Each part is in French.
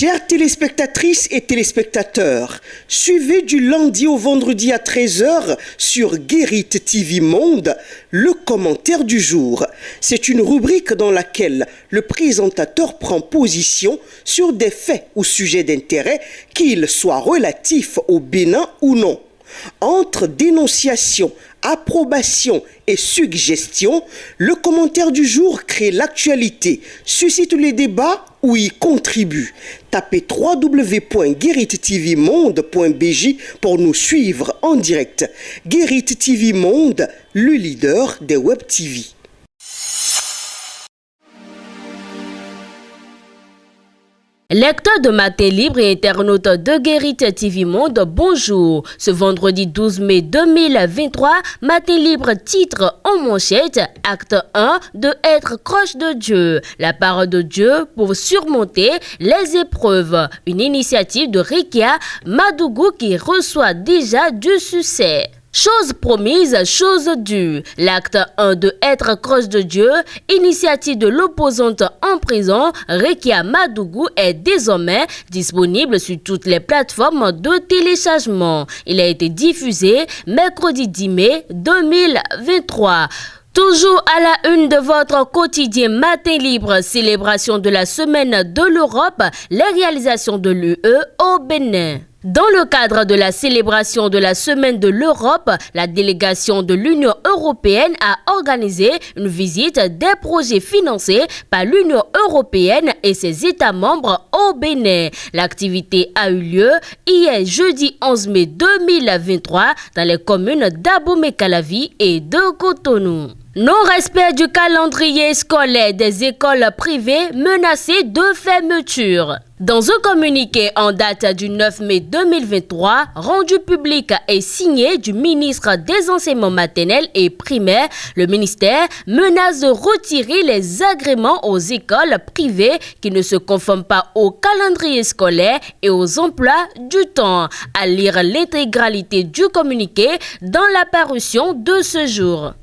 Chères téléspectatrices et téléspectateurs, suivez du lundi au vendredi à 13h sur Guérit TV Monde le commentaire du jour. C'est une rubrique dans laquelle le présentateur prend position sur des faits ou sujets d'intérêt, qu'ils soient relatifs au Bénin ou non. Entre dénonciation, approbation et suggestion, le commentaire du jour crée l'actualité, suscite les débats ou y contribue. Tapez www.gueritvmonde.bj pour nous suivre en direct. Guérit TV Monde, le leader des Web TV. Lecteurs de Matin Libre et internautes de Guérit TV Monde, bonjour. Ce vendredi 12 mai 2023, Matin Libre titre en manchette Acte 1 de être proche de Dieu. La parole de Dieu pour surmonter les épreuves. Une initiative de Rekia Madougou qui reçoit déjà du succès. Chose promise, chose due. L'acte 1 de être proche de Dieu, initiative de l'opposante en prison, Rekia Madougou, est désormais disponible sur toutes les plateformes de téléchargement. Il a été diffusé mercredi 10 mai 2023. Toujours à la une de votre quotidien Matin Libre, célébration de la semaine de l'Europe, les réalisations de l'UE au Bénin. Dans le cadre de la célébration de la Semaine de l'Europe, la délégation de l'Union européenne a organisé une visite des projets financés par l'Union européenne et ses États membres au Bénin. L'activité a eu lieu hier jeudi 11 mai 2023 dans les communes d'Abomey-Calavi et de Cotonou. Non-respect du calendrier scolaire des écoles privées menacées de fermeture. Dans un communiqué en date du 9 mai 2023, rendu public et signé du ministre des Enseignements maternels et primaires, le ministère menace de retirer les agréments aux écoles privées qui ne se conforment pas au calendrier scolaire et aux emplois du temps. À lire l'intégralité du communiqué dans la parution de ce jour.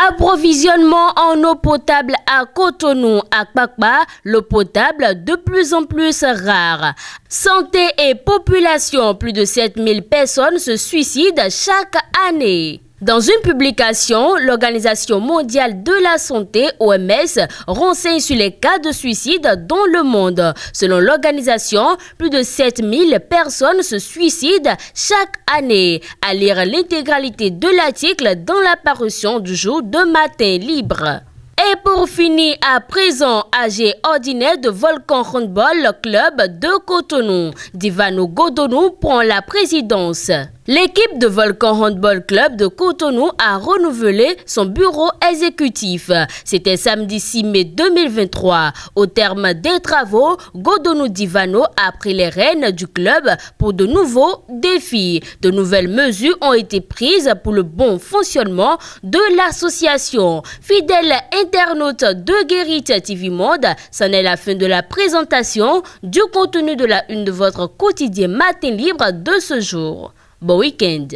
Approvisionnement en eau potable à Cotonou, à Kpakpa, l'eau potable de plus en plus rare. Santé et population, plus de 7000 personnes se suicident chaque année. Dans une publication, l'Organisation mondiale de la santé, OMS, renseigne sur les cas de suicide dans le monde. Selon l'organisation, plus de 7000 personnes se suicident chaque année. À lire l'intégralité de l'article dans la parution du jour de Matin Libre. Et pour finir, à présent, AG ordinaire de Volcan Handball Club de Cotonou, Divano Godonou prend la présidence. L'équipe de Volcan Handball Club de Cotonou a renouvelé son bureau exécutif. C'était samedi 6 mai 2023. Au terme des travaux, Godonou Divano a pris les rênes du club pour de nouveaux défis. De nouvelles mesures ont été prises pour le bon fonctionnement de l'association. Fidèles internautes de Guérit TV Monde, c'en est la fin de la présentation du contenu de la une de votre quotidien Matin Libre de ce jour. Bon week-end.